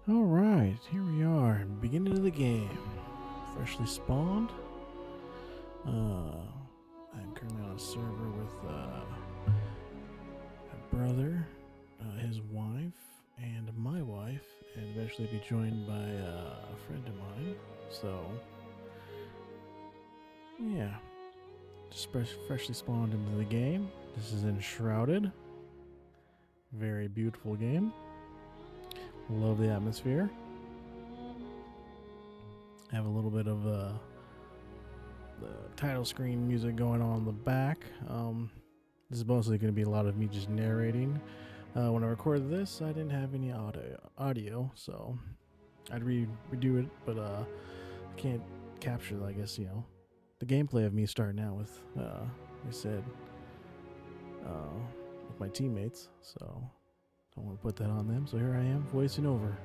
Alright, here we are, beginning of the game. Freshly spawned. I'm currently on a server with my brother, his wife, and my wife, and eventually be joined by a friend of mine. So, yeah, just freshly spawned into the game. This is Enshrouded. Very beautiful game. Love the atmosphere. Have a little bit of the title screen music going on in the back. This is mostly going to be a lot of me just narrating. When I recorded this, I didn't have any audio, so I'd redo it, but I can't capture, I guess, the gameplay of me starting out with, like I said, with my teammates, so don't want to put that on them. So here I am, voicing over.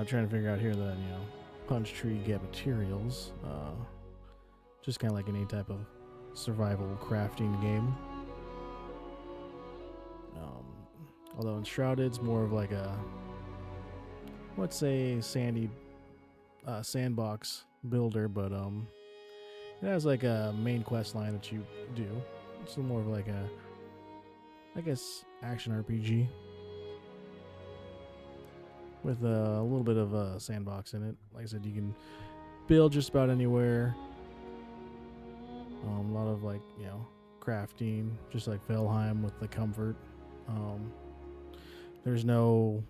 Trying to figure out here that, punch tree, get materials. Just kind of like any type of survival crafting game. Although Enshrouded's more of like a, let's say, sandy sandbox builder, but it has like a main quest line that you do. It's more of like a, I guess, action RPG with a little bit of a sandbox in it. Like I said, you can build just about anywhere. A lot of crafting, just like Valheim with the comfort. There's no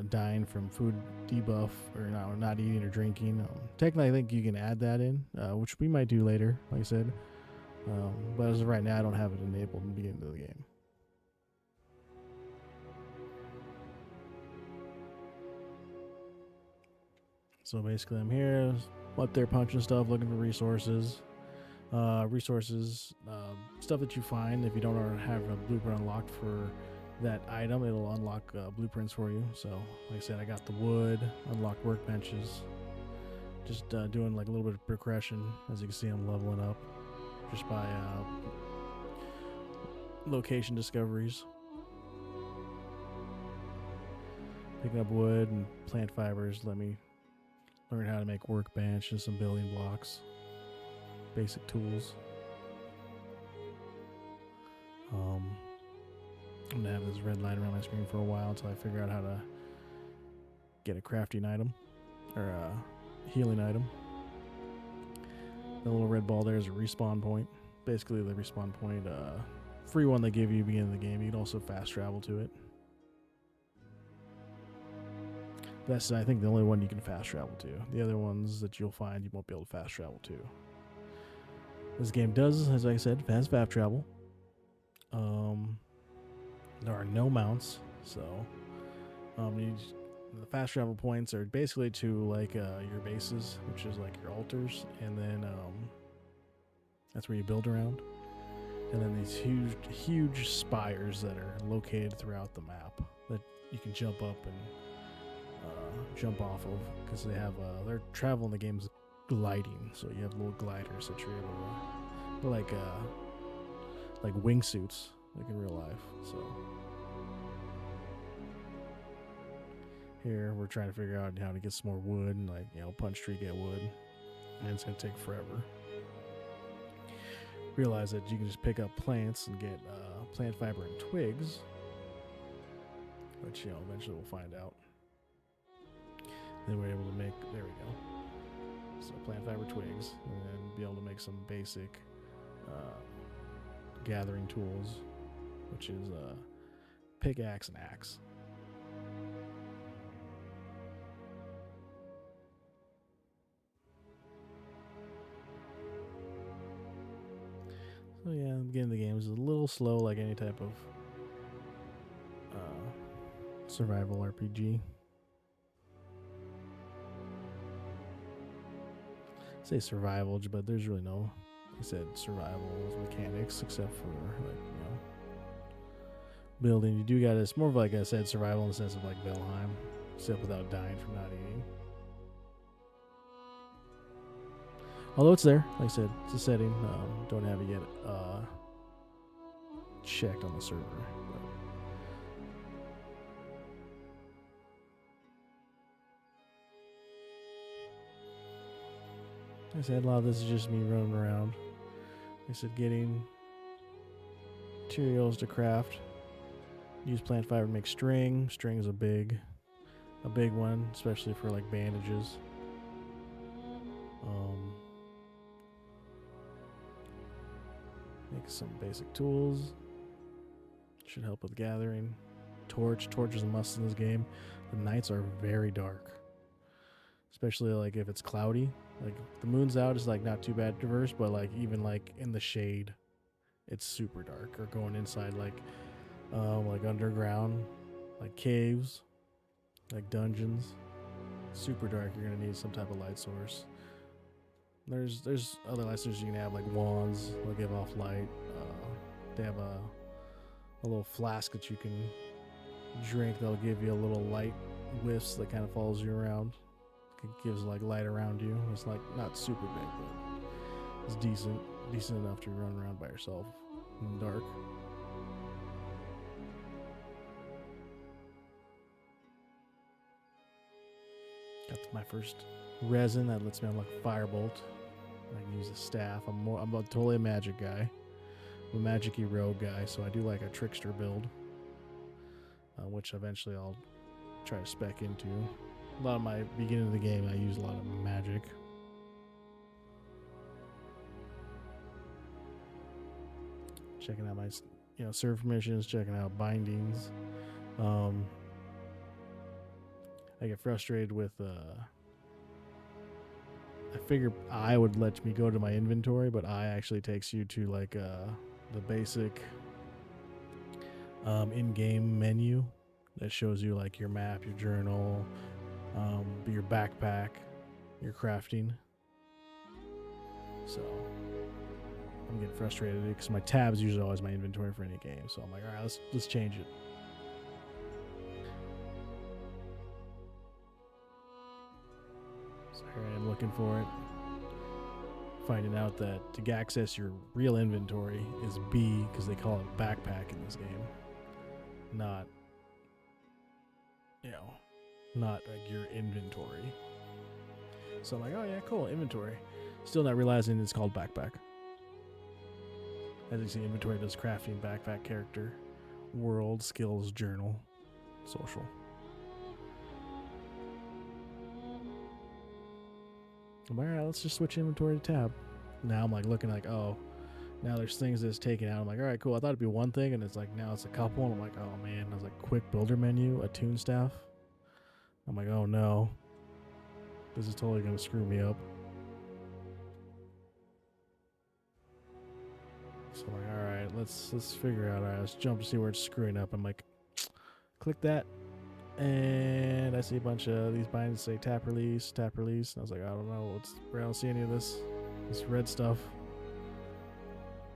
dying from food debuff or not eating or drinking. Technically, I think you can add that in, which we might do later, like I said. But as of right now, I don't have it enabled in the beginning of the game. So basically, I'm here, up there punching stuff, looking for resources. Stuff that you find. If you don't already have a blueprint unlocked for that item, it'll unlock blueprints for you. So, like I said, I got the wood, unlocked workbenches. Just doing like a little bit of progression. As you can see, I'm leveling up just by location discoveries. Picking up wood and plant fibers let me learn how to make workbench and some building blocks. Basic tools. I'm gonna have this red light around my screen for a while until I figure out how to get a crafting item or a healing item. The little red ball there is a respawn point. Basically, the respawn point, free one they give you at the beginning of the game. You can also fast travel to it. That's, I think, the only one you can fast travel to. The other ones that you'll find, you won't be able to fast travel to. This game does, as I said, has fast travel. There are no mounts, so the fast travel points are basically to like your bases, which is like your altars, and then that's where you build around. And then these huge spires that are located throughout the map that you can jump up and jump off of, because they have their travel in the game's gliding, so you have little gliders that you're able to, like wingsuits, like in real life. So here we're trying to figure out how to get some more wood, and punch tree, get wood, and it's gonna take forever. Realize that you can just pick up plants and get plant fiber and twigs, which eventually we'll find out. Then we're able to make, there we go, so plant fiber, twigs, and then be able to make some basic gathering tools, which is pickaxe and axe. So yeah, the beginning of the game is a little slow, like any type of survival RPG. Say survival, but there's really no, like I said, survival mechanics except for building. You do got, it's more of, like I said, survival in the sense of like Valheim, except without dying from not eating. Although it's there, like I said, it's a setting. Don't have it yet checked on the server. But like I said, a lot of this is just me running around. Like I said, getting materials to craft. Use plant fiber to make string. String is a big one, especially for like bandages. Make some basic tools. Should help with gathering. Torch is a must in this game. The nights are very dark, especially like if it's cloudy. Like the moon's out is like not too bad diverse, but like even like in the shade, it's super dark. Or going inside like underground, like caves, like dungeons, super dark. You're gonna need some type of light source. There's other light sources you can have, like wands. They'll give off light. They have a little flask that you can drink. They'll give you a little light wisps that kind of follows you around. It gives like light around you. It's like not super big, but it's decent enough to run around by yourself in the dark. Got my first resin that lets me unlock Firebolt. I can use a staff. I'm totally a magic guy. I'm a magic-y rogue guy, so I do like a trickster build, which eventually I'll try to spec into. A lot of my beginning of the game, I use a lot of magic. Checking out my, server permissions, checking out bindings. I get frustrated with. I figure I would let me go to my inventory, but I actually takes you to like the basic in-game menu that shows you like your map, your journal, your backpack, your crafting. So I'm getting frustrated because my tabs usually always my inventory for any game. So I'm like, all right, let's change it. So here I am looking for it. Finding out that to access your real inventory is B, because they call it backpack in this game. Not like your inventory. So I'm like, oh yeah, cool, inventory. Still not realizing it's called backpack. As you see, inventory does crafting, backpack, character, world, skills, journal, social. I'm like, all right, let's just switch inventory to tab. Now I'm like looking like, oh, now there's things that's taken out. I'm like, all right, cool. I thought it'd be one thing, and it's like now it's a couple. And I'm like, oh man. I was like, quick builder menu, a tune staff. I'm like, oh no, this is totally gonna screw me up. So I'm like, all right, let's figure out. All right, let's jump to see where it's screwing up. I'm like, click that, and I see a bunch of these bindings say tap release. And I was like, I don't know, I don't see any of this red stuff.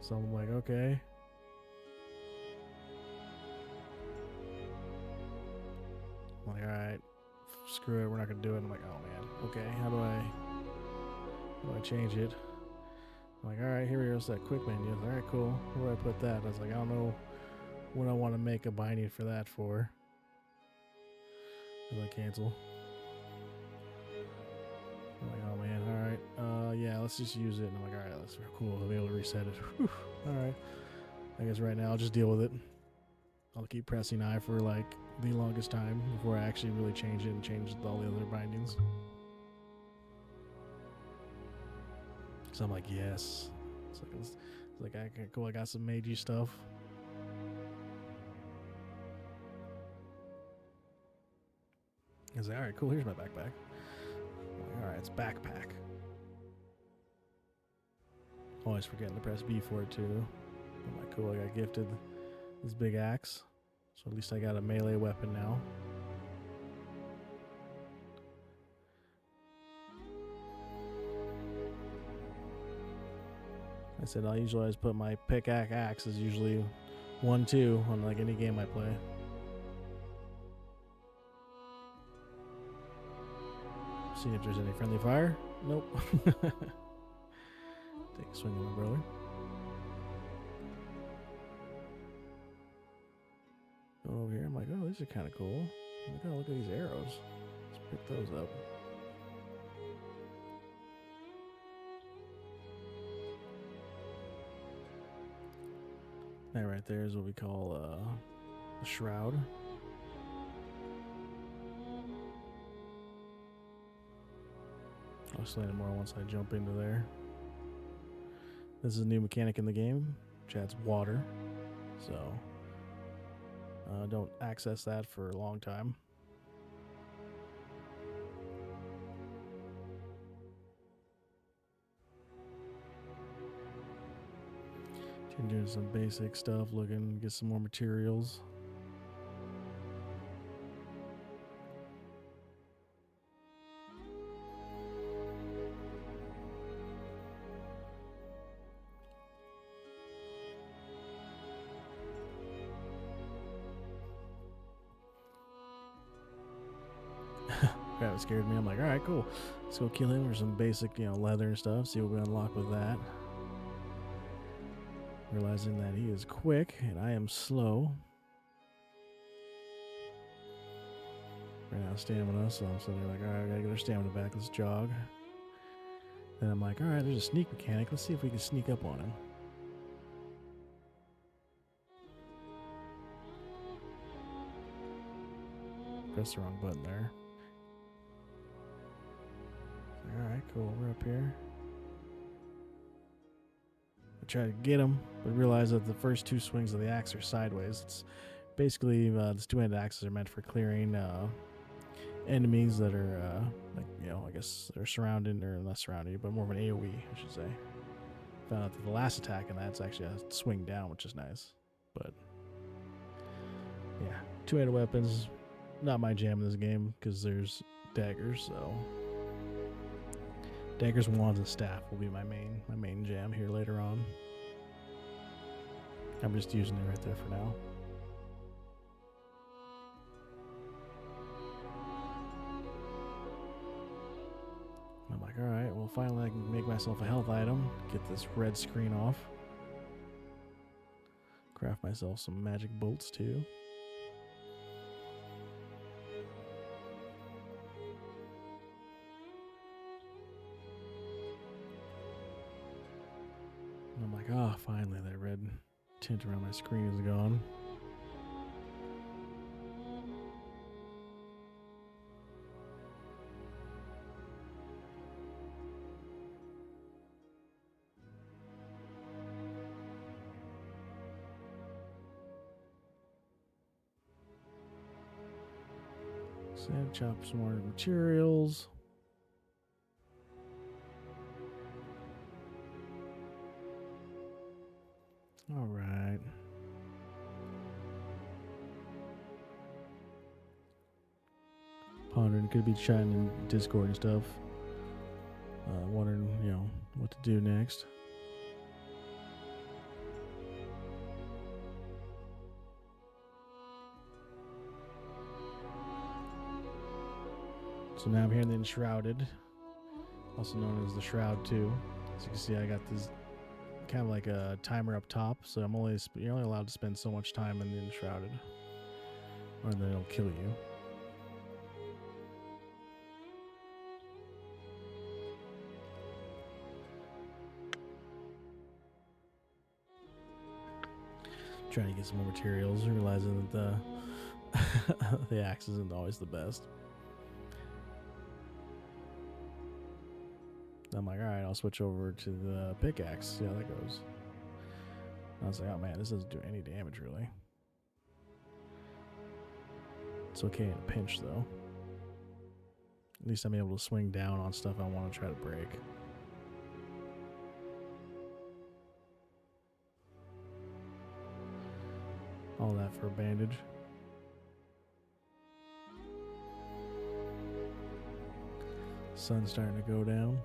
So I'm like, okay. I'm like, all right, screw it, we're not gonna do it. I'm like, oh man, okay, how do I change it? I'm like, all right, here we go. It's that quick menu. All right, cool. Where do I put that? I was like, I don't know what I want to make a binding for that for. I'm like, cancel. I'm like, oh man, all right. Yeah, let's just use it. And I'm like, all right, that's cool. I'll be able to reset it. Whew. All right. I guess right now I'll just deal with it. I'll keep pressing I for like the longest time before I actually really change it and change all the other bindings. So I'm like, yes. It's like okay, cool. I got some Meiji stuff. I was like, all right, cool. Here's my backpack. I'm like, all right, it's backpack. Always forgetting to press B for it too. I'm like, cool. I got gifted this big axe, so at least I got a melee weapon now. I said I usually always put my pickaxe axe is usually 1-2 on like any game I play. See if there's any friendly fire. Nope. Take a swing at my brother. Going over here, I'm like, oh, these are kind of cool. Look at these arrows. Let's pick those up. That right there is what we call the shroud. I'll explain it more once I jump into there. This is a new mechanic in the game, which adds water. So don't access that for a long time. Doing some basic stuff, looking to get some more materials. That scared me. I'm like, all right, cool. Let's go kill him for some basic, leather and stuff. See what we unlock with that. Realizing that he is quick and I am slow. Right now, stamina, so I'm sitting there like, all right, I gotta get our stamina back. Let's jog. Then I'm like, all right, there's a sneak mechanic. Let's see if we can sneak up on him. Pressed the wrong button there. All right, cool. We're up here. I try to get him, but realize that the first two swings of the axe are sideways. It's basically these two-handed axes are meant for clearing enemies that are I guess they're surrounded or not surrounded, but more of an AOE, I should say. Found out that the last attack in that's actually a swing down, which is nice. But yeah, two-handed weapons, not my jam in this game because there's daggers. So daggers, wands, and staff will be my main jam here later on. I'm just using it right there for now. I'm like, all right, well, finally I can make myself a health item, get this red screen off. Craft myself some magic bolts too. And I'm like, oh, finally that red tint around my screen is gone. So chop some more materials. All right. Pondering, could be chatting in Discord and stuff. Wondering, what to do next. So now I'm here in the Enshrouded, also known as the Shroud 2. As you can see, I got this kind of like a timer up top, so you're only allowed to spend so much time in the Enshrouded, or then it'll kill you. Trying to get some more materials, realizing that the axe isn't always the best. I'm like, all right, I'll switch over to the pickaxe, see how that goes. I was like, oh man, this doesn't do any damage really. It's okay in a pinch though. At least I'm able to swing down on stuff I want to try to break. All that for a bandage. Sun's starting to go down.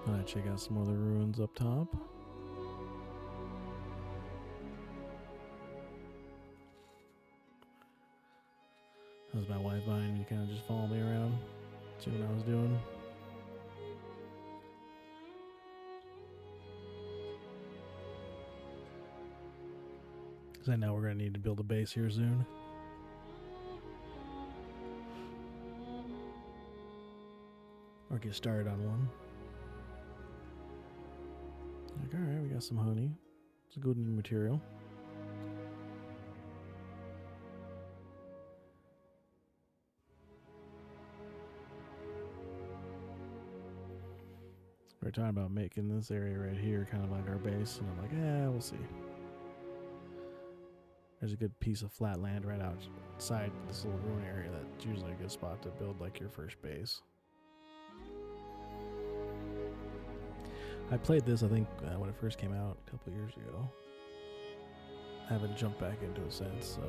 Alright, check out some other ruins up top. kind of just follow me around, see what I was doing. Because I know we're going to need to build a base here soon. Or get started on one. Like, alright, we got some honey. It's a good new material. We're talking about making this area right here kind of like our base, and I'm like, we'll see. There's a good piece of flat land right outside this little ruin area that's usually a good spot to build like your first base. I played this, I think, when it first came out a couple years ago. I haven't jumped back into it since, so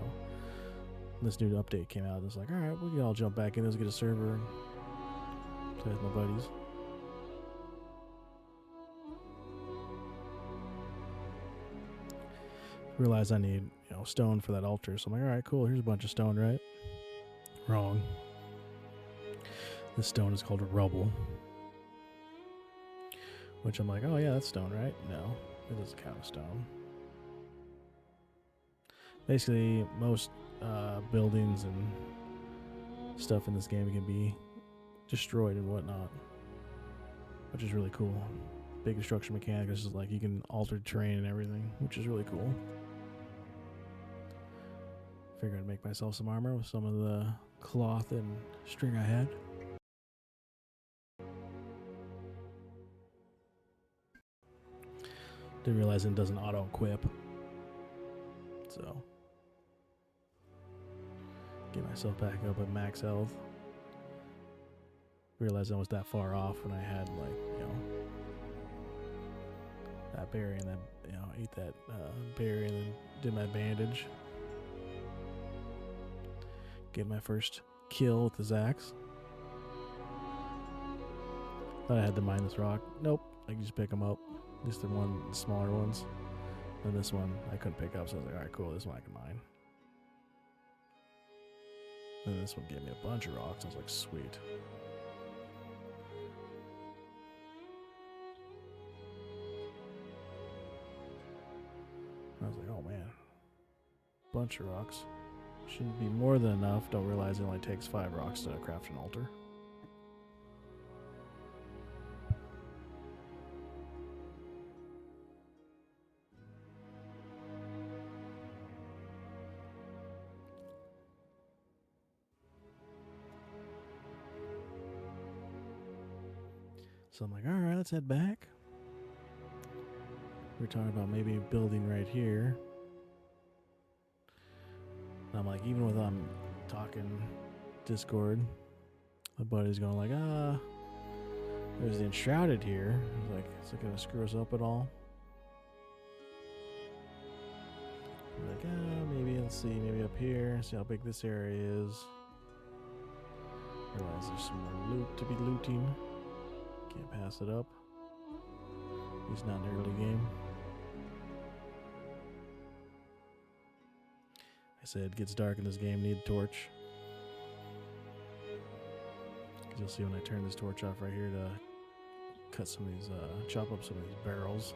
this new update came out. It's like, alright, we can all jump back in. Let's get a server and play with my buddies. Realize I need, stone for that altar. So I'm like, alright, cool. Here's a bunch of stone, right? Wrong. This stone is called rubble. Which I'm like, oh yeah, that's stone, right? No, it doesn't count as stone. Basically, most buildings and stuff in this game can be destroyed and whatnot, which is really cool. Big construction mechanic is just like you can alter terrain and everything, which is really cool. Figured I'd make myself some armor with some of the cloth and string I had. Didn't realize it doesn't auto-equip. So, get myself back up at max health. Realized I was that far off when I had, that berry and then, ate that berry and then did my bandage. Get my first kill with the Zax. Thought I had to mine this rock. Nope, I can just pick them up. At least the smaller ones. And this one I couldn't pick up, so I was like, alright, cool, this one I can mine. And then this one gave me a bunch of rocks. I was like, sweet. I was like, oh man. Bunch of rocks. Shouldn't be more than enough. Don't realize it only takes 5 rocks to craft an altar. So I'm like, alright, let's head back. We're talking about maybe building right here. And I'm like, even with talking Discord, my buddy's going like, there's the Enshrouded here. I was like, is it gonna screw us up at all? I'm like, maybe, let's see, maybe up here, see how big this area is. Realize there's some more loot to be looting. Can't pass it up. He's not in the early game. I said it gets dark in this game, need a torch. Because you'll see when I turn this torch off right here to cut some of these, chop up some of these barrels,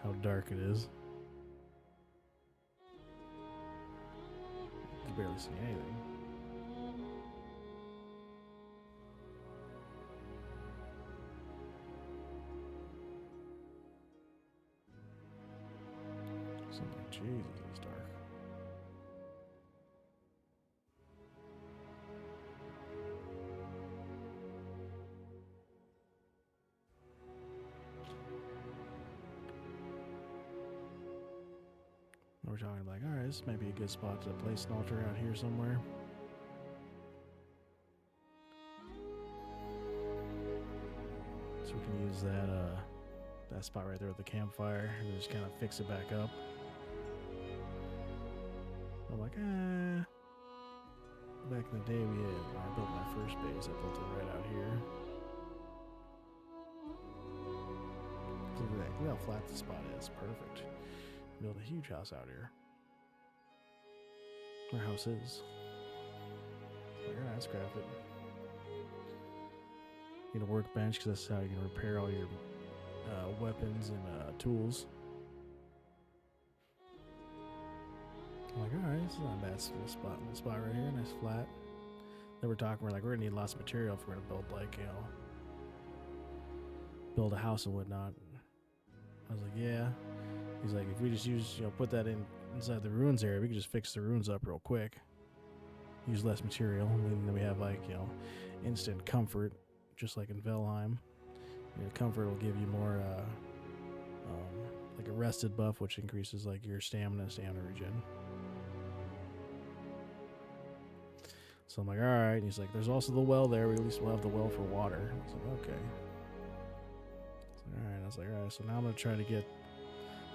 how dark it is. You can barely see anything. Something, Jesus, it's dark. We're talking like, alright, this might be a good spot to place an altar out here somewhere. So we can use that spot right there with the campfire and just kind of fix it back up. I'm like, back in the day when I built my first base, I built it right out here. Look at that, look how flat the spot is, perfect. Build a huge house out here. Our house is. Like, all right, let's craft it. Get a workbench because that's how you can repair all your weapons and tools. I'm like, all right, this is not a bad spot right here. Nice flat. Then we're talking, we're gonna need lots of material if we're gonna build, like, you know, build a house and whatnot. I was like, yeah. He's like, if we just use, you know, put that inside the ruins area, we can just fix the ruins up real quick. Use less material, and then we have, like, you know, instant comfort, just like in Valheim. You know, comfort will give you more, like a rested buff, which increases like your stamina regen. So I'm like, all right. And he's like, there's also the well there. We at least will have the well for water. I was like, okay. All right. I was like, all right. So now I'm gonna try to get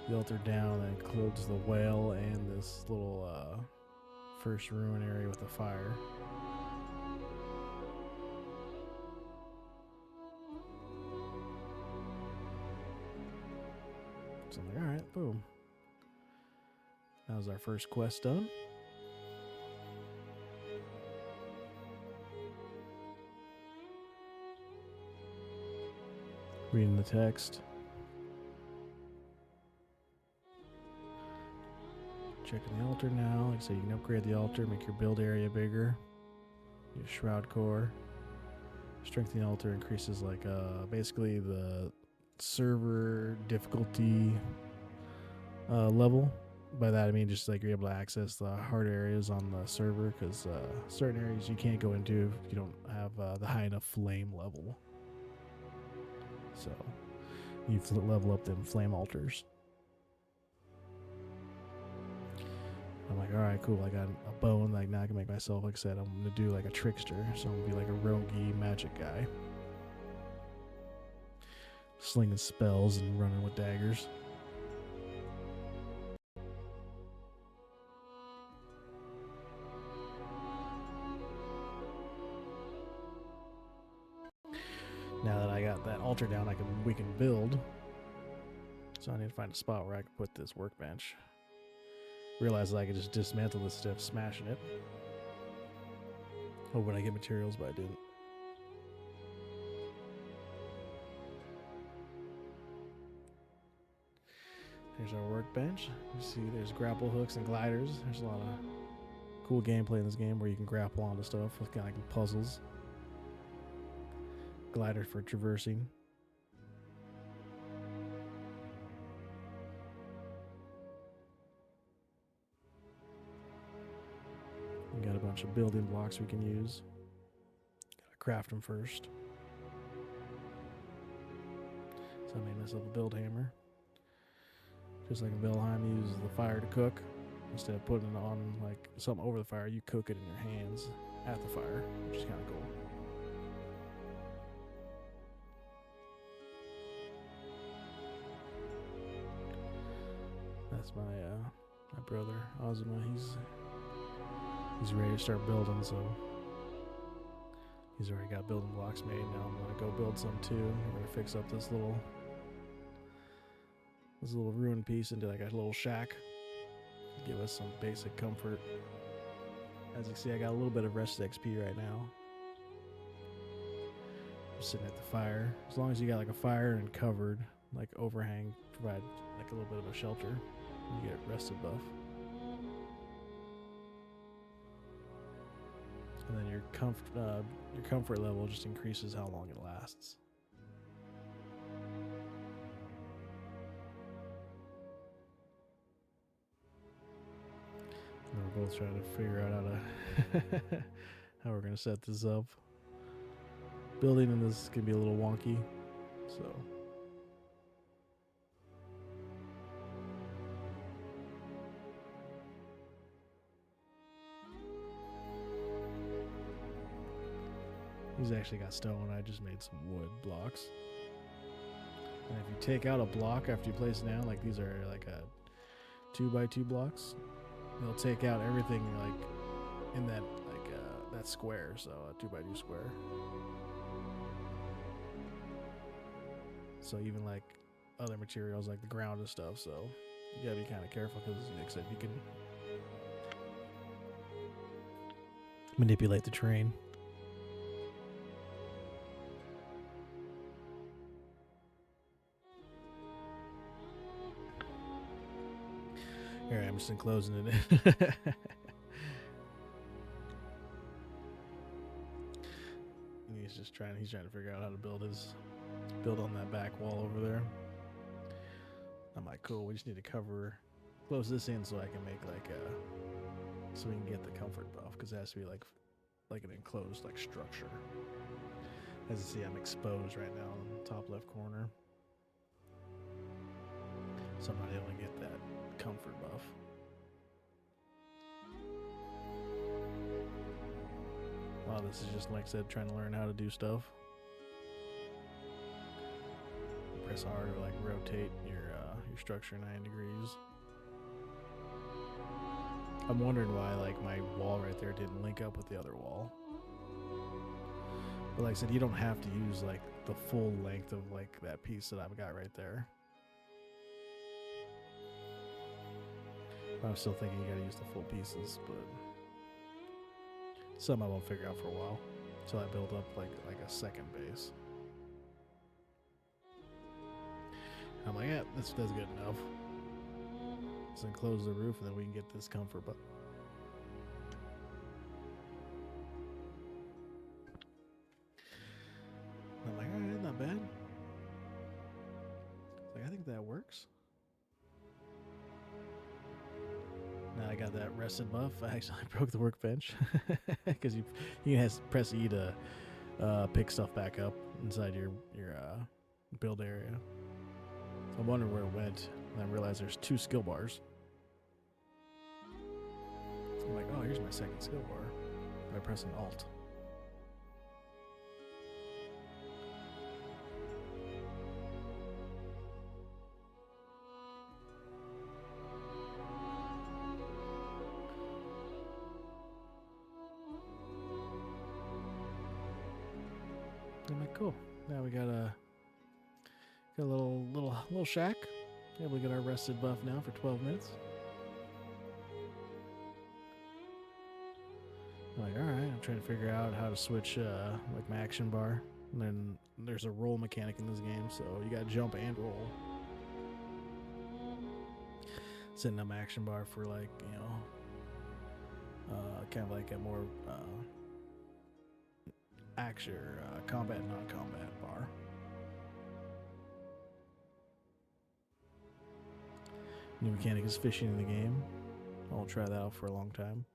the altar down that includes the well and this little first ruin area with the fire. So I'm like, all right, boom. That was our first quest done. Reading the text. Checking the altar now. Like I said, you can upgrade the altar, make your build area bigger. Your shroud core. Strengthening altar increases like basically the server difficulty level. By that I mean just like you're able to access the hard areas on the server, because certain areas you can't go into if you don't have the high enough flame level. So you have to level up them flame altars. I'm like, all right, cool. I got a bone. Like, now I can make myself, like I said, I'm going to do like a trickster. So I'm going to be like a roguey magic guy. Slinging spells and running with daggers. Now that I got that altar down, we can build. So I need to find a spot where I can put this workbench. Realized that I could just dismantle this stuff, smashing it. Hoping I get materials, but I didn't. Here's our workbench. You see there's grapple hooks and gliders. There's a lot of cool gameplay in this game where you can grapple onto stuff with kind of like puzzles. Glider for traversing. We got a bunch of building blocks we can use. Gotta craft them first. So I made myself a build hammer. Just like in Valheim, you use the fire to cook. Instead of putting it on like something over the fire, you cook it in your hands at the fire, which is kind of cool. That's my brother Ozma. He's ready to start building, so he's already got building blocks made. Now I'm gonna go build some too. We're gonna fix up this little ruined piece into like a little shack. Give us some basic comfort. As you can see, I got a little bit of rested XP right now. Just sitting at the fire. As long as you got like a fire and covered, like overhang, provide like a little bit of a shelter, you get rested buff. And then your comfort level just increases how long it lasts. And we're both trying to figure out how we're gonna set this up. Building in this can be a little wonky, so. He's actually got stone. I just made some wood blocks. And if you take out a block after you place it down, like these are like a 2x2 blocks, they'll take out everything like in that that square, so a 2x2 square. So even like other materials like the ground and stuff, so you gotta be kind of careful because like I said, manipulate the terrain. Here, I'm just enclosing it in. He's trying to figure out how to build on that back wall over there. I'm like, cool, we just need to close this in so I can make like so we can get the comfort buff, because it has to be like an enclosed like structure. As you see, I'm exposed right now in the top left corner, so I'm not able to get that comfort buff. Wow, this is just, like I said, trying to learn how to do stuff. Press R to like rotate your structure 9 degrees. I'm wondering why like my wall right there didn't link up with the other wall. But like I said, you don't have to use like the full length of like that piece that I've got right there. I'm still thinking you gotta use the full pieces, but some I won't figure out for a while until I build up like a second base. I'm like, yeah, that's good enough. Let's enclose the roof and then we can get this comfort. But I'm like, all right, not bad. Like, I think that works. Now I got that rested buff. I actually broke the workbench because you can press E to pick stuff back up inside your build area. So I'm wondering where it went, and I realized there's 2 skill bars. I'm like, oh, here's my second skill bar by pressing Alt. I'm like, cool. Now we got a little shack. Able to get our rested buff now for 12 minutes. I'm like, all right. I'm trying to figure out how to switch like my action bar. And then there's a roll mechanic in this game, so you got jump and roll. Setting up my action bar for like, you know, kind of like a more action or combat, non-combat bar. New mechanic is fishing in the game. I'll try that out for a long time.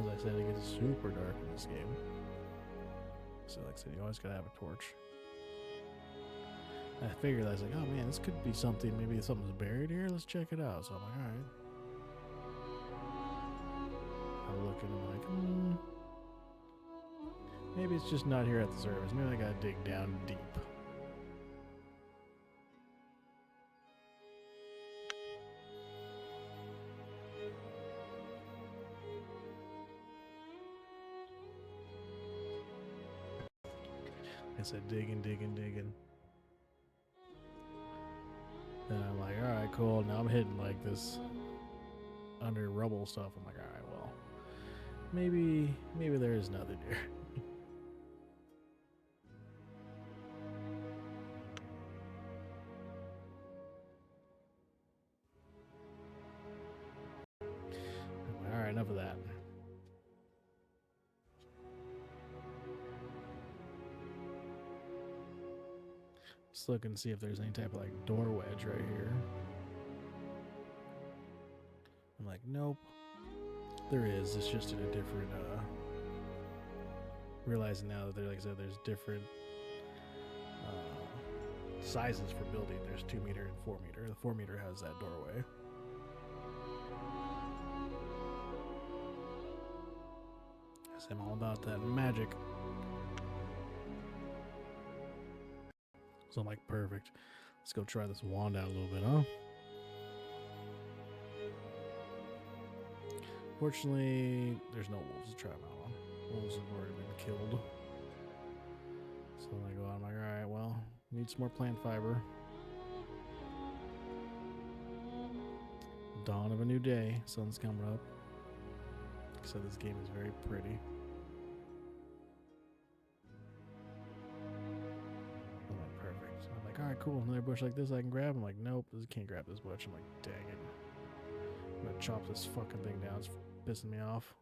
As I said, it gets super dark in this game. So like I said, you always gotta have a torch. I figured, I was like, oh man, this could be something, maybe something's buried here, let's check it out. So I'm like, alright. I look and I'm like, maybe it's just not here at the surface. Maybe I gotta dig down deep. I said digging. And I'm like, alright, cool. Now I'm hitting like this under rubble stuff. I'm like, alright, well, maybe there is nothing here. Alright, enough of that. Just looking to see if there's any type of like door wedge right here. I'm like, nope. There is. It's just in a different realizing now that like I said, there's different sizes for building. There's 2 meter and 4 meter. The 4 meter has that doorway. I'm all about that magic. So I'm like, perfect. Let's go try this wand out a little bit, huh? Fortunately, there's no wolves to try them out on. Wolves have already been killed. So then I go out, I'm like, alright, well, need some more plant fiber. Dawn of a new day. Sun's coming up. So this game is very pretty. I'm like, perfect. I'm like, alright, cool. Another bush like this I can grab. I'm like, nope, I can't grab this bush. I'm like, dang it. I'm gonna chop this fucking thing down. It's pissing me off.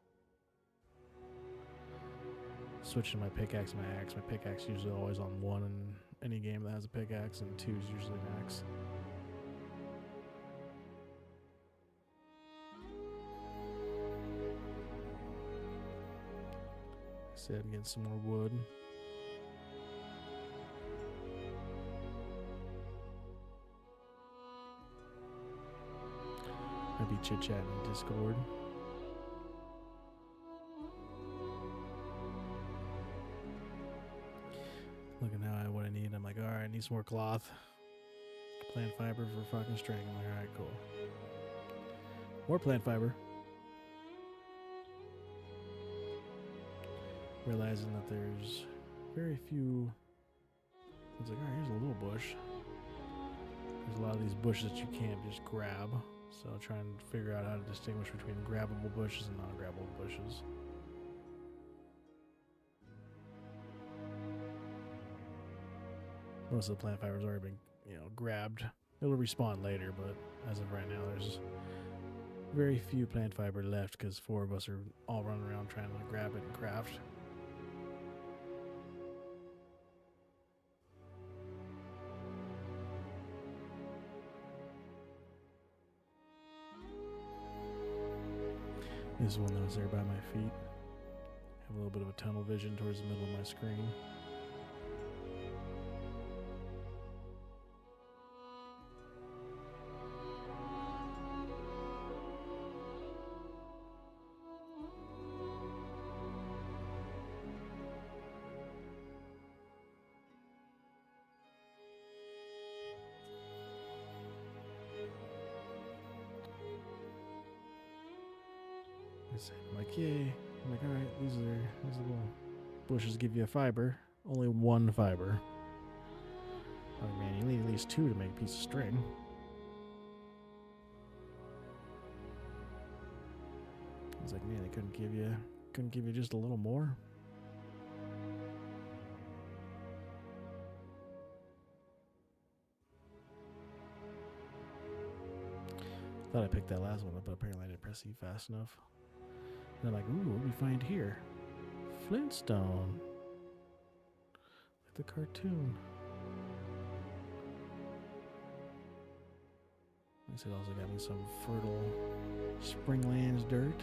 Switching my pickaxe and my axe. My pickaxe usually always on 1 in any game that has a pickaxe, and 2 is usually max. Said I'm getting some more wood. I'll be chit-chatting in Discord. Looking at what I need. I'm like, alright, I need some more cloth. Plant fiber for fucking string. I'm like, alright, cool. More plant fiber. Realizing that there's very few. It's like, alright, here's a little bush. There's a lot of these bushes that you can't just grab. So trying to figure out how to distinguish between grabbable bushes and non-grabbable bushes. Most of the plant fiber's already been, grabbed. It'll respawn later, but as of right now, there's very few plant fiber left because 4 of us are all running around trying to grab it and craft. This is one that was there by my feet. Have a little bit of a tunnel vision towards the middle of my screen. I'm like, yay. I'm like, alright, these little bushes give you a fiber. Only 1 fiber. Oh man, you need at least 2 to make a piece of string. I was like, man, they couldn't give you just a little more. Thought I picked that last one up, but apparently I didn't press E fast enough. And I'm like, ooh, what do we find here? Flintstone. Like the cartoon. I said also got me some fertile Springlands dirt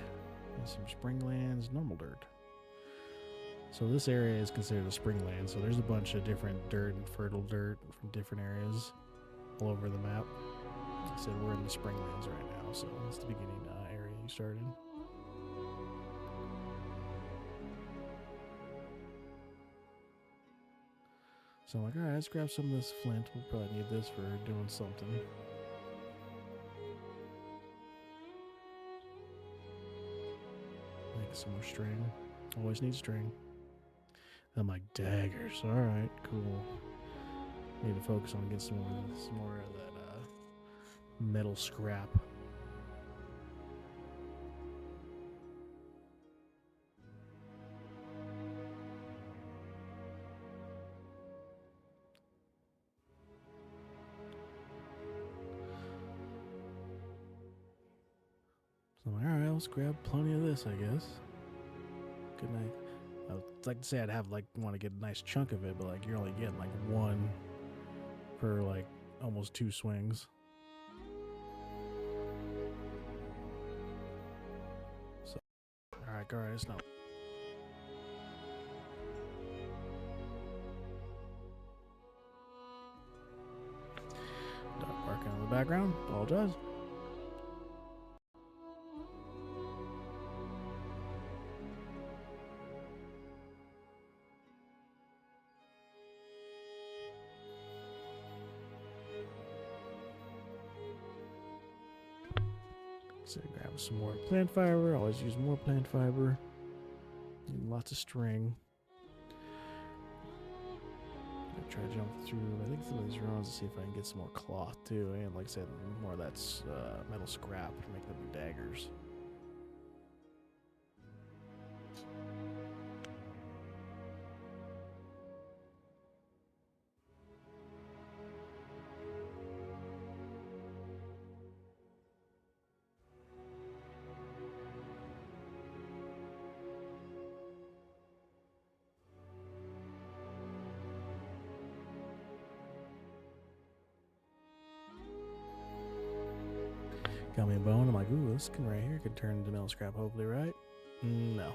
and some Springlands normal dirt. So this area is considered a Springland, so there's a bunch of different dirt and fertile dirt from different areas all over the map. I said we're in the Springlands right now, so it's the beginning area you started. So I'm like, alright, let's grab some of this flint. We'll probably need this for doing something. Make some more string. Always need string. And I'm like, daggers. Alright, cool. Need to focus on getting some more of that metal scrap. So I'm like, alright, let's grab plenty of this, I guess. Good night. I'd like to say I'd want to get a nice chunk of it, but like you're only getting like 1 per like almost 2 swings. So, alright, it's not. Dog barking in the background. Apologize. So grab some more plant fiber. Always use more plant fiber. Need lots of string. try to jump through, I think, some of these ruins to see if I can get some more cloth too, and like I said, more of that metal scrap to make them daggers. Got me a bone. I'm like, ooh, this can right here could turn into metal scrap, hopefully, right? No.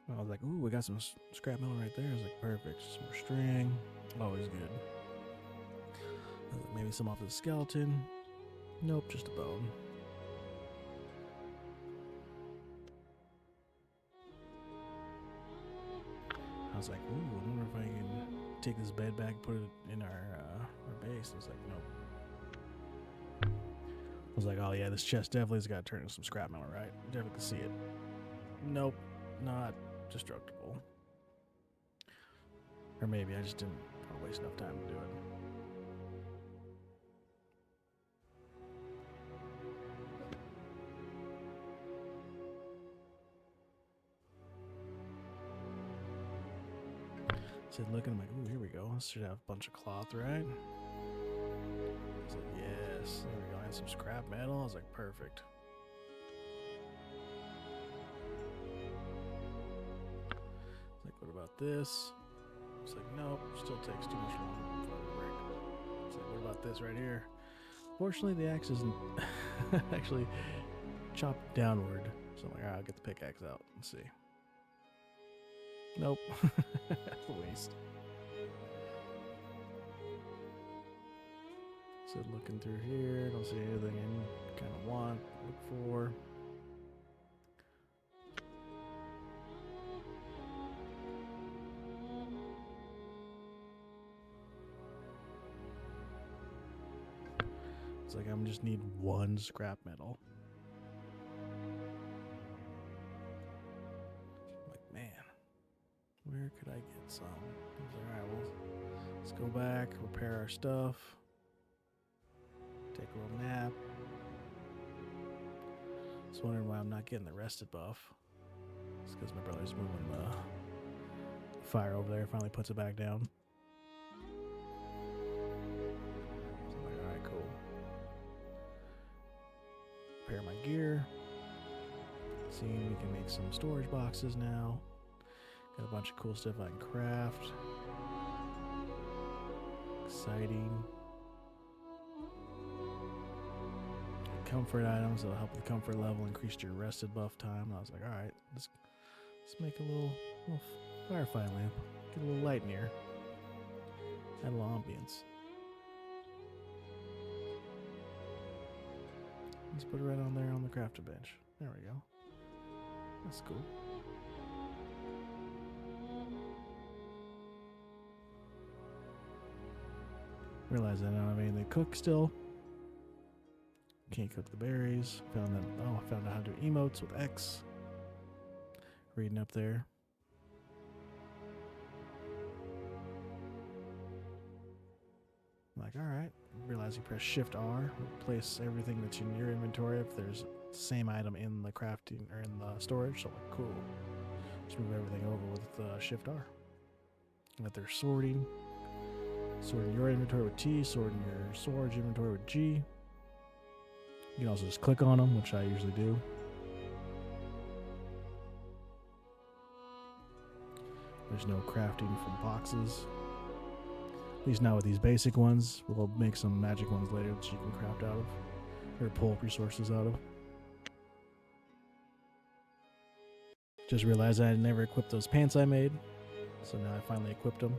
I was like, ooh, we got some scrap metal right there. I was like, perfect. Some more string. Always good. Maybe some off of the skeleton. Nope, just a bone. I was like, ooh, I wonder if I can take this bed back and put it in our base. I was like, nope. I was like, oh yeah, this chest definitely has got to turn into some scrap metal, right? Definitely can see it. Nope, not destructible. Or maybe I just didn't want to waste enough time to do it. So looking, I'm like, ooh, here we go. This should have a bunch of cloth, right? I was like, yes, there we go. And some scrap metal. I was like, perfect. Like, what about this? It's like, nope, still takes too much longer for the break. It's like, what about this right here? Fortunately, the axe isn't actually chopped downward. So I'm like, alright, I'll get the pickaxe out and see. Nope. That's a waste. So looking through here, don't see anything I kind of want, look for. It's like I just need one scrap metal. Like, man, where could I get some? I was like, alright, well, let's go back, repair our stuff, take a little nap. Just wondering why I'm not getting the rested buff. It's because my brother's moving the fire over there, finally puts it back down. So I'm like, alright, cool. Repair my gear. Seeing we can make some storage boxes now. Got a bunch of cool stuff I can craft. Exciting. Comfort items that'll help with the comfort level, increase your rested buff time. And I was like, alright, let's make a little firefly lamp. Get a little light in here. Add a little ambience. Let's put it right on there on the crafting bench. There we go. That's cool. Realize I don't have anything to cook still. Can't cook the berries. Found that. Oh, I found out how to do emotes with X. Reading up there. I'm like, all right. Realize you press Shift R, replace everything that's in your inventory if there's the same item in the crafting or in the storage. So I'm like, cool. Just move everything over with Shift R. And that they're sorting. Sorting your inventory with T, sorting your storage inventory with G. You can also just click on them, which I usually do. There's no crafting from boxes. At least not with these basic ones. We'll make some magic ones later that you can craft out of. Or pull resources out of. Just realized I never equipped those pants I made. So now I finally equipped them.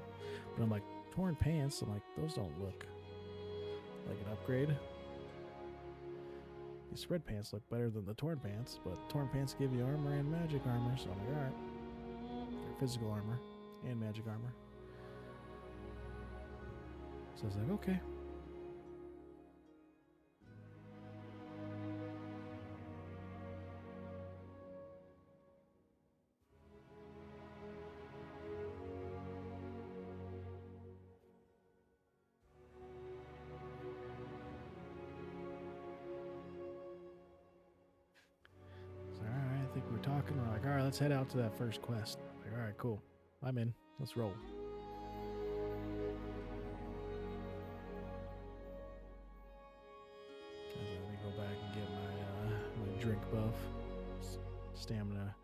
But I'm like, torn pants? I'm like, those don't look like an upgrade. These spread pants look better than the torn pants, but torn pants give you armor and magic armor, so I'm like, alright. Or physical armor and magic armor. So I was like, okay. I think we're talking. We're like, all right, let's head out to that first quest. Like, all right, cool. I'm in. Let's roll. Let me go back and get my drink buff, stamina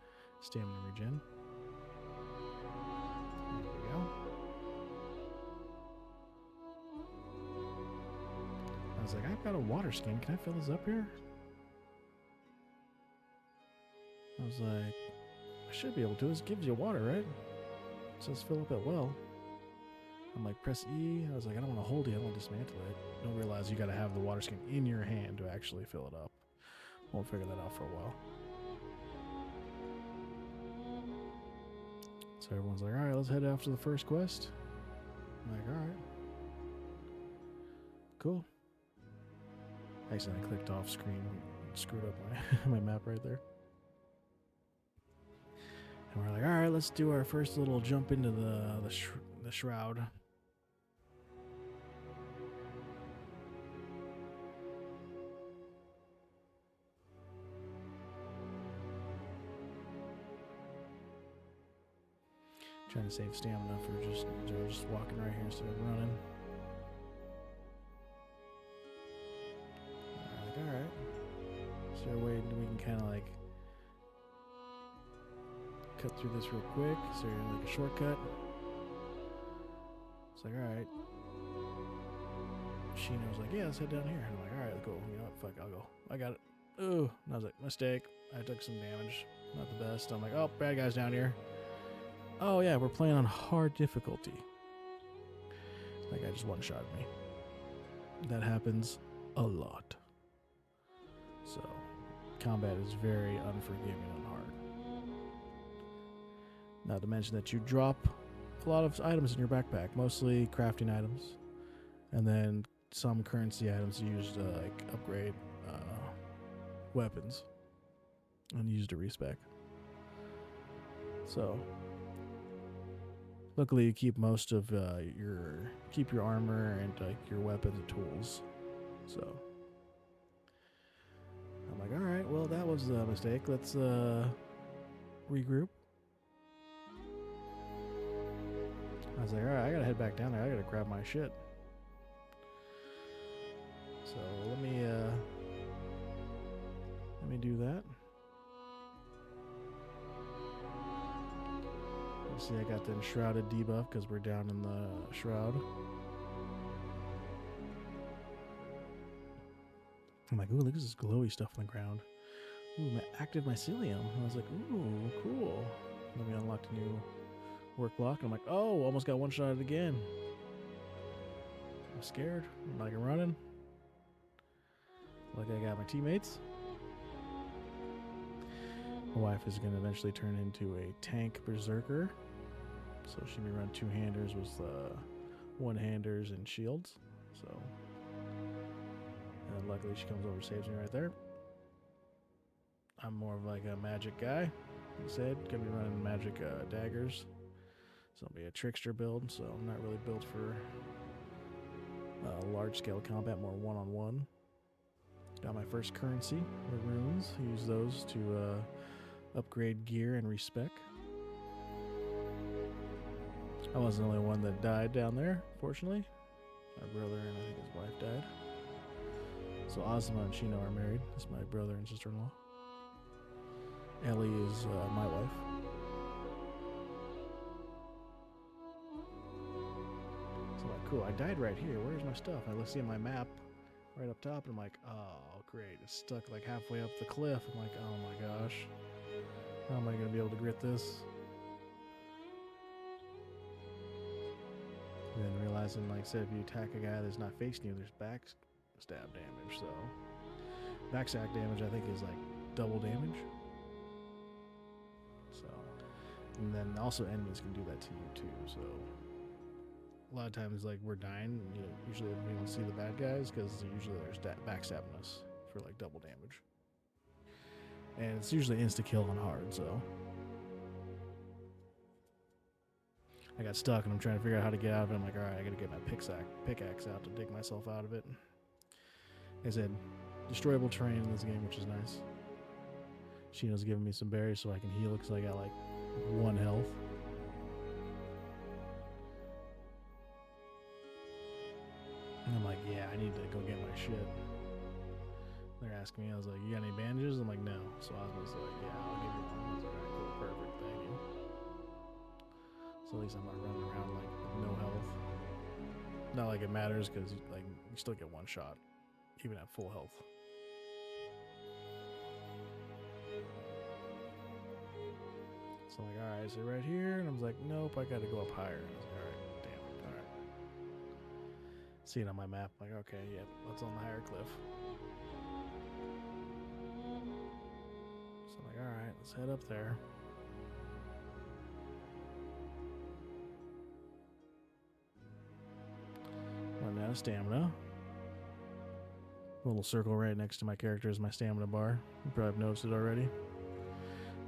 regen. There we go. I was like, I've got a water skin. Can I fill this up here? I was like, I should be able to. This gives you water, right? It says fill up at well. I'm like, press E. I was like, I don't want to hold it. I don't want to dismantle it. Don't realize you got to have the water skin in your hand to actually fill it up. Won't figure that out for a while. So everyone's like, all right, let's head off to the first quest. I'm like, all right. Cool. I accidentally clicked off screen. Screwed up my map right there. And we're like, all right, let's do our first little jump into the shroud. Trying to save stamina for just walking right here instead of running. Like, all right. Is there a way we can kind of like cut through this real quick? Is there like a shortcut? It's like, all right. Sheena's like, yeah, let's head down here. And I'm like, all right, cool. You know what? Fuck, I'll go. I got it. Ooh. And I was like, mistake. I took some damage. Not the best. I'm like, oh, bad guys down here. Oh, yeah, we're playing on hard difficulty. That guy just one-shot me. That happens a lot. So, combat is very unforgiving on hard. Not to mention that you drop a lot of items in your backpack, mostly crafting items, and then some currency items used to like upgrade weapons and used to respec. So, luckily you keep most of your armor and like your weapons and tools. So I'm like, all right, well that was a mistake. Let's regroup. I was like, all right, I gotta head back down there. I gotta grab my shit. So let me do that. See, I got the Enshrouded debuff because we're down in the shroud. I'm like, ooh, look at this glowy stuff on the ground. Ooh, active mycelium. I was like, ooh, cool. Then we unlocked a new work block. I'm like, oh, almost got one-shotted again. I'm scared. I'm like, I'm running. Like I got my teammates. My wife is going to eventually turn into a tank berserker. So she may run two-handers with one-handers and shields. So, and luckily she comes over and saves me right there. I'm more of like a magic guy. Like I said, gonna be running magic daggers. So I'll be a trickster build. So I'm not really built for large-scale combat, more one-on-one. Got my first currency, the runes. Use those to upgrade gear and respec. I wasn't the only one that died down there, fortunately. My brother and I think his wife died. So Ozma and Shino are married. That's my brother and sister-in-law. Ellie is my wife. So I'm like, cool, I died right here. Where's my stuff? I see my map right up top, and I'm like, oh, great. It's stuck like halfway up the cliff. I'm like, oh my gosh. How am I going to be able to grit this? And then realizing, like I said, if you attack a guy that's not facing you, there's backstab damage. So backstab damage, I think, is like double damage. So, and then also enemies can do that to you too. So a lot of times like we're dying, and, usually we don't see the bad guys because usually they're backstabbing us for like double damage, and it's usually insta kill on hard. So I got stuck and I'm trying to figure out how to get out of it. I'm like, all right, I got to get my pickaxe out to dig myself out of it. Like I said, destroyable terrain in this game, which is nice. Sheena's giving me some berries so I can heal because I got like 1 health. And I'm like, yeah, I need to go get my shit. They're asking me, I was like, you got any bandages? I'm like, no. So I was like, yeah, I'll give you one. I was like, all right, cool, perfect, thank you. So at least I'm not running around like with no health. Not like it matters because like you still get 1 shot, even at full health. So I'm like, all right, is it right here? And I was like, nope, I got to go up higher. And I was like, all right, damn it, all right. See it on my map. I'm like, okay, yep, that's on the higher cliff. So I'm like, all right, let's head up there. Running out of stamina. A little circle right next to my character is my stamina bar. You probably have noticed it already.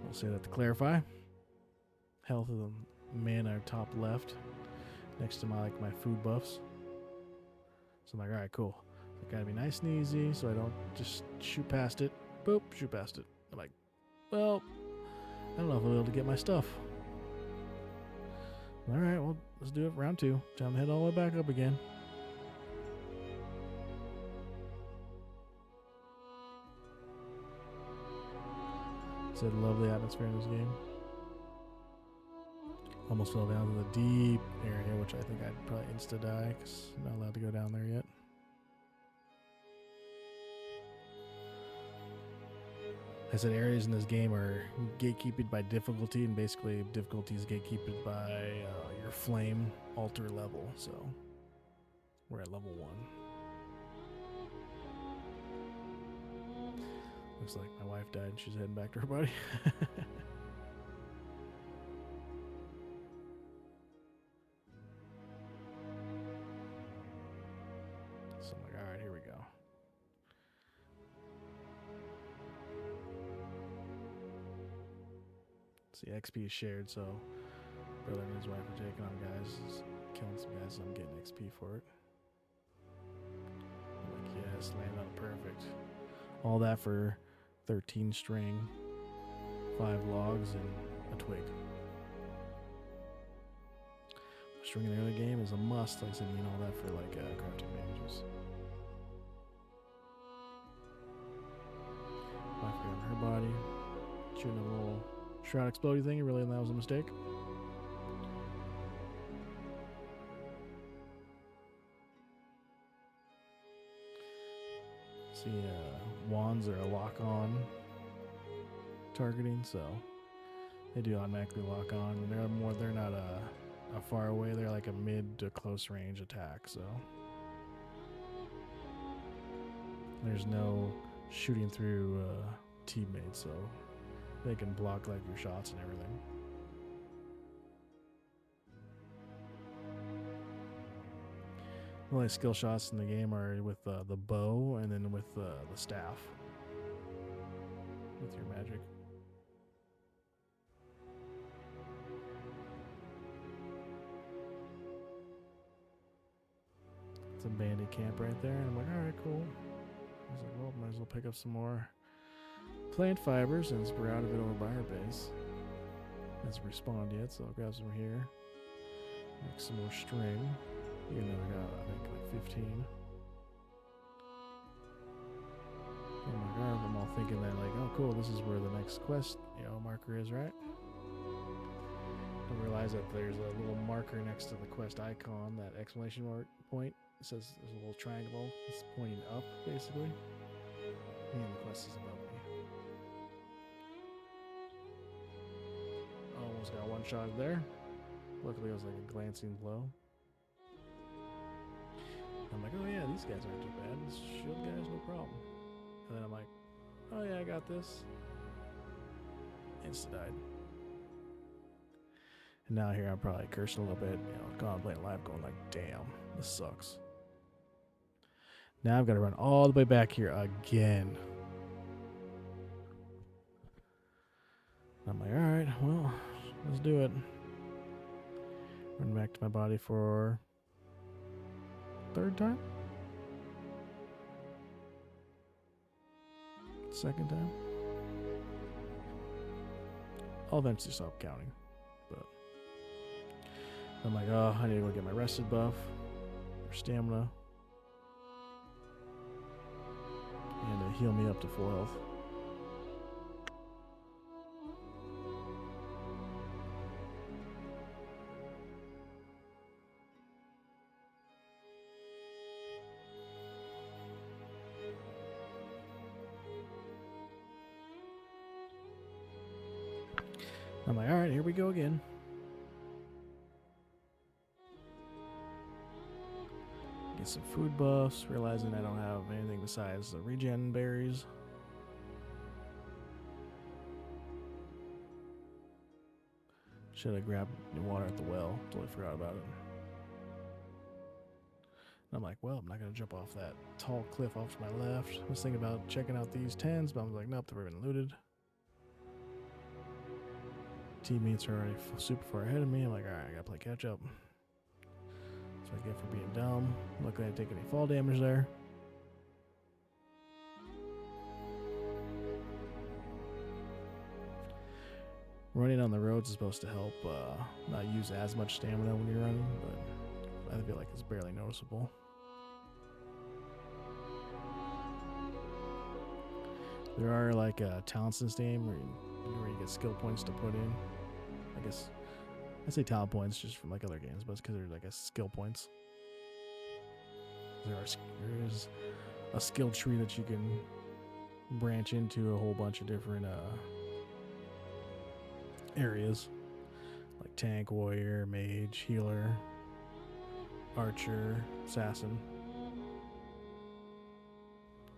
We'll say that to clarify. Health of the mana top left, next to my food buffs. So I'm like, all right, cool. It gotta be nice and easy, so I don't just shoot past it. Boop, shoot past it. I'm like, well, I don't know if I'll be able to get my stuff. All right, well, let's do it. Round 2. Time to head all the way back up again. It's a lovely atmosphere in this game. Almost fell down to the deep area, which I think I'd probably insta-die because I'm not allowed to go down there yet. I said areas in this game are gatekeeped by difficulty, and basically difficulty is gatekeeped by your flame altar level. So we're at level 1. Looks like my wife died. She's heading back to her body. So I'm like, all right, here we go. See, XP is shared, so brother and his wife are taking on guys, killing some guys, so I'm getting XP for it. I'm like, yes, land on perfect. All that for 13 string, 5 logs, and a twig. String in the early game is a must. Like I said, you know that for like crafting bandages. Wife got on her body, shooting a little shroud explodey thing. Really, that was a mistake. See, wands are a lock-on targeting, so they do automatically lock on. And they're not a far away. They're like a mid to close range attack, so there's no shooting through teammates, so they can block like your shots and everything. The only skill shots in the game are with the bow and then with the staff. With your magic. It's a bandit camp right there, and I'm like, alright, cool. I was like, well, might as well pick up some more plant fibers since we're out of it over by our base. Hasn't respawned yet, so I'll grab some here. Make some more string. Even though I got, I think, like 15. Oh my god, I'm all thinking that, like, oh cool, this is where the next quest, marker is, right? I realize that there's a little marker next to the quest icon, that exclamation mark point. It says there's a little triangle. It's pointing up, basically. And the quest is above me. Almost got one shot there. Luckily, it was like a glancing blow. I'm like, oh yeah, these guys aren't too bad. This shield guy's no problem. And then I'm like, oh yeah, I got this. Insta died. And now here I'm probably cursing a little bit, you know, contemplating live, going like, damn, this sucks. Now I've got to run all the way back here again. I'm like, all right, well, let's do it. Run back to my body for third time? Second time? I'll eventually stop counting, but I'm like, oh, I need to go get my rested buff for stamina and to heal me up to full health. I'm like, all right, here we go again. Get some food buffs, realizing I don't have anything besides the regen berries. Should have grabbed water at the well. Totally forgot about it. And I'm like, well, I'm not going to jump off that tall cliff off to my left. I was thinking about checking out these 10s, but I was like, nope, they've been looted. Teammates are already super far ahead of me. I'm like, all right, I got to play catch up. That's what I get for being dumb. Luckily, I didn't take any fall damage there. Running on the roads is supposed to help not use as much stamina when you're running, but I feel like it's barely noticeable. There are like talents in this game where you get skill points to put in. I guess I say talent points just from like other games, but it's because there's like a skill points. There is a skill tree that you can branch into a whole bunch of different areas, like tank, warrior, mage, healer, archer, assassin.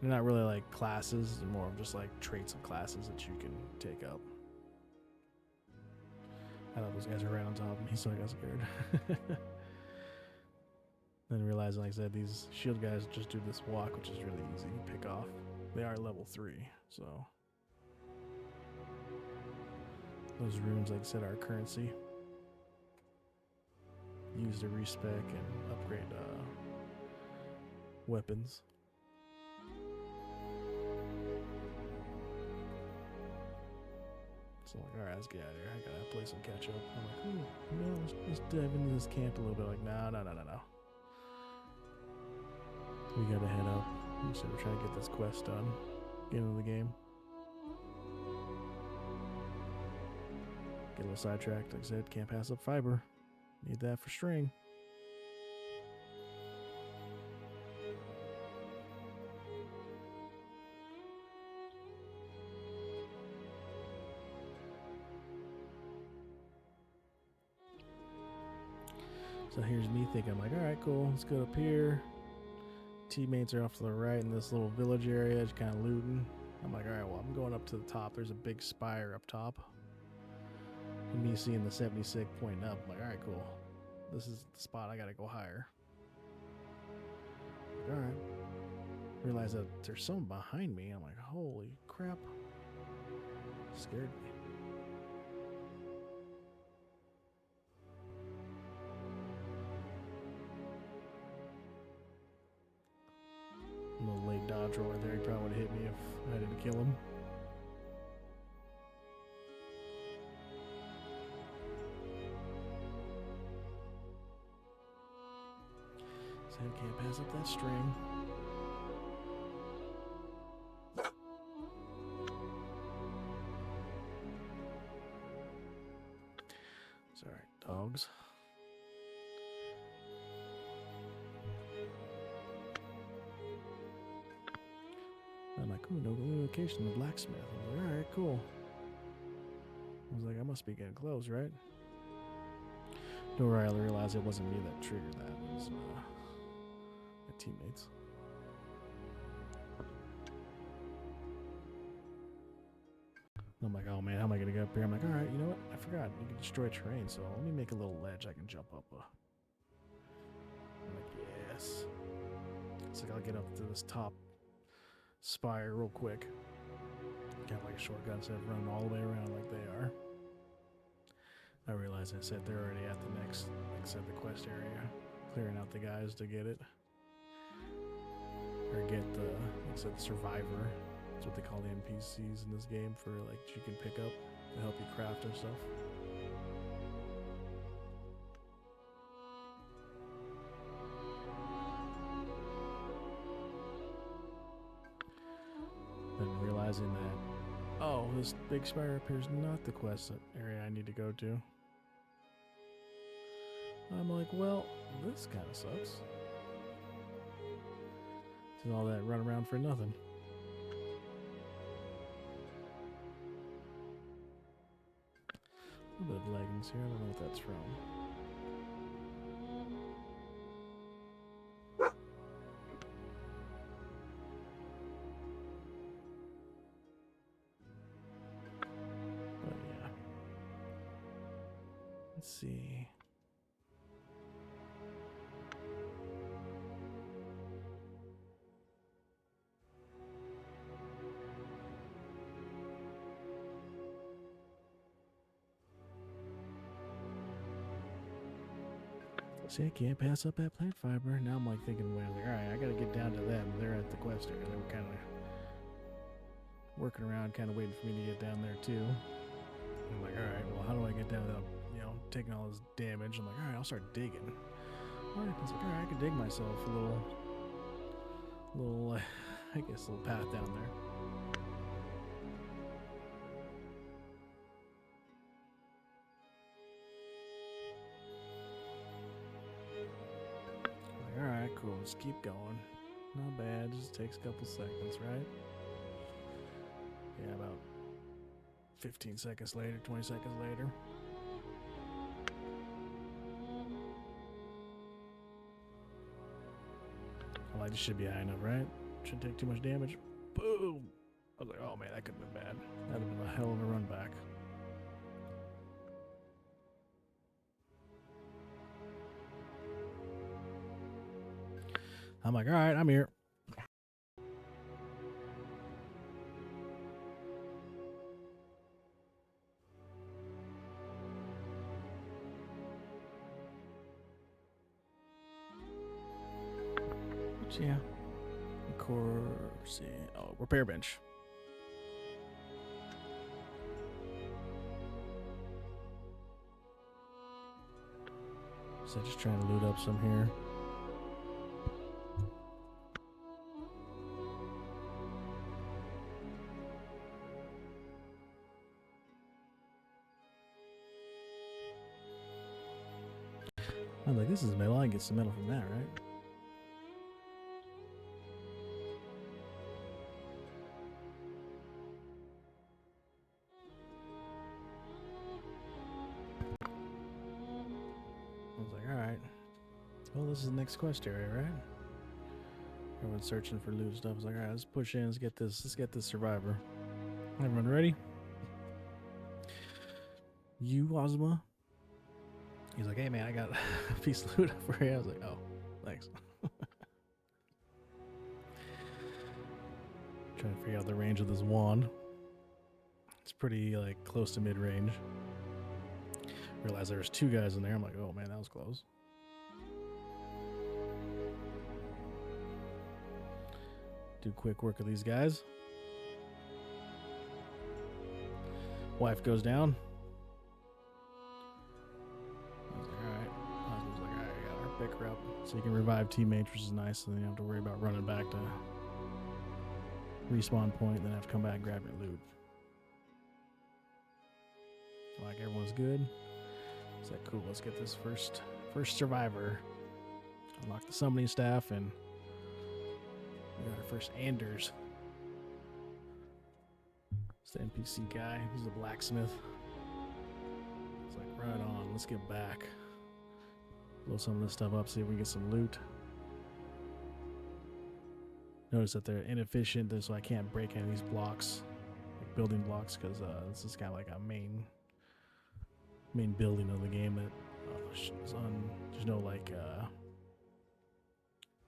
They're not really like classes, they're more of just like traits of classes that you can take up. I thought those guys are right on top of me, so I got scared. Then realizing, like I said, these shield guys just do this walk, which is really easy to pick off. They are level 3, so those runes, like I said, are currency. Used to respec and upgrade weapons. So I'm like, alright, let's get out of here. I gotta play some catch up. I'm like, ooh, no, let's dive into this camp a little bit. Like, no. We gotta head up. So we're trying to get this quest done. Get into the game. Get a little sidetracked. Like I said, can't pass up fiber. Need that for string. So here's me thinking, I'm like, all right, cool. Let's go up here. Teammates are off to the right in this little village area, just kind of looting. I'm like, all right, well, I'm going up to the top. There's a big spire up top. And me seeing the 76 pointing up, I'm like, all right, cool. This is the spot. I got to go higher. All right. Realize that there's someone behind me. I'm like, holy crap. Scared me. A little late dodge roll right there. He probably would have hit me if I didn't kill him. So I can't pass up that string. Sorry, dogs. I'm like, ooh, no location, the blacksmith. I was like, all right, cool. I was like, I must be getting close, right? Don't I realized it wasn't me that triggered that. It was my teammates. I'm like, oh man, how am I gonna get up here? I'm like, all right, you know what? I forgot you can destroy terrain, so let me make a little ledge I can jump up. I'm like, yes. It's like I'll get up to this top spire real quick. Kind of like a shortcut instead of running all the way around like they are. I realized I said they're already at the next, like I said, the quest area, clearing out the guys to get it. Or get the, like I said, the survivor. That's what they call the NPCs in this game for, like, you can pick up to help you craft and stuff. Then realizing that, oh, this big spire up here is not the quest area I need to go to. I'm like, well, this kind of sucks. Did all that run around for nothing. A little bit of leggings here. I don't know what that's from. But yeah. Let's see. See, I can't pass up that plant fiber. Now I'm like thinking, well, all right, I gotta get down to them. They're at the quest area. They were kind of working around, kind of waiting for me to get down there too. I'm like, all right, well, how do I get down without, you know, taking all this damage? I'm like, all right, I'll start digging. All right, I was like, all right, I can dig myself a little, I guess, a little path down there. Alright, cool. Just keep going. Not bad. Just takes a couple seconds, right? Yeah, about 15 seconds later, 20 seconds later. I'm like, this should be high enough, right? Shouldn't take too much damage. Boom! I was like, oh man, that could have been bad. That would have been a hell of a run back. I'm like, all right, I'm here. But yeah, of course, yeah. Oh, repair bench. So just trying to loot up some here. I'm like, this is metal. I can get some metal from that, right? I was like, all right. Well, this is the next quest area, right? Everyone's searching for loot and stuff. I was like, all right, let's push in. Let's get this survivor. Everyone ready? You, Ozma? He's like, hey man, I got a piece of loot for you. I was like, oh, thanks. Trying to figure out the range of this wand. It's pretty like close to mid-range. Realized there was two guys in there. I'm like, oh man, that was close. Do quick work of these guys. Wife goes down. Pick her up so you can revive teammates, which is nice, so then you don't have to worry about running back to respawn point, then have to come back and grab your loot. Like everyone's good. Is that cool? Let's get this first survivor. Unlock the summoning staff, and we got our first Anders. It's the NPC guy. He's a blacksmith. It's like, right on. Let's get back. Blow some of this stuff up, see if we can get some loot. Notice that they're inefficient, so I can't break any of these blocks. Like building blocks because this is kind of like a main building of the game that there's no like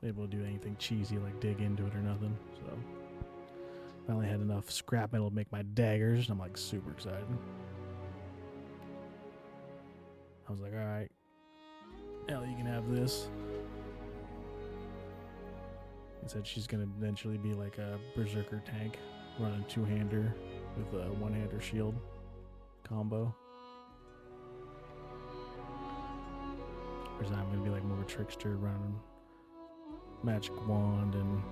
able to do anything cheesy like dig into it or nothing. So finally had enough scrap metal to make my daggers, and I'm like super excited. I was like, all right, Ellie, you can have this. He said she's gonna eventually be like a berserker tank, running two-hander with a one-hander shield combo. Whereas I'm gonna be like more of a trickster, running magic wand and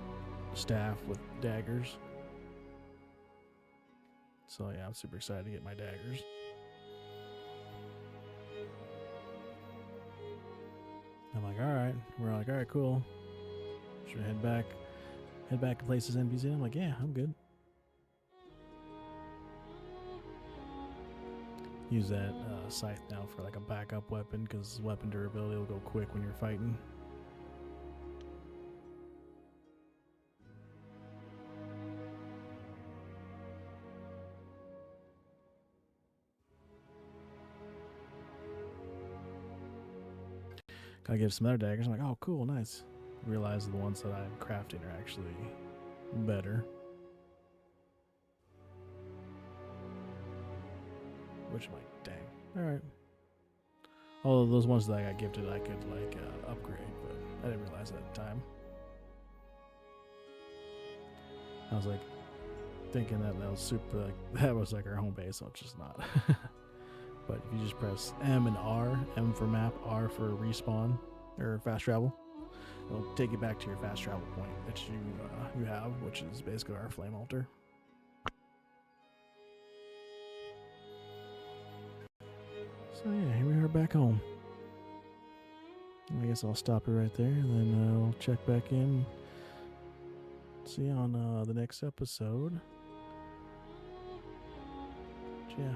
staff with daggers. So yeah, I'm super excited to get my daggers. I'm like, all right. We're like, all right, cool. Should we head back to places NVC? I'm like, yeah, I'm good. Use that scythe now for like a backup weapon because weapon durability will go quick when you're fighting. Gotta get some other daggers. I'm like, oh, cool, nice. Realize the ones that I'm crafting are actually better. Which I'm like, dang. Alright. All of those ones that I got gifted, I could like upgrade, but I didn't realize that at the time. I was like thinking that was super, like that was like our home base, which is not. But if you just press M and R, M for map, R for respawn or fast travel, it'll take you back to your fast travel point that you have, which is basically our flame altar. So yeah, here we are back home. I guess I'll stop it right there, and then I'll check back in. See you on the next episode. But yeah.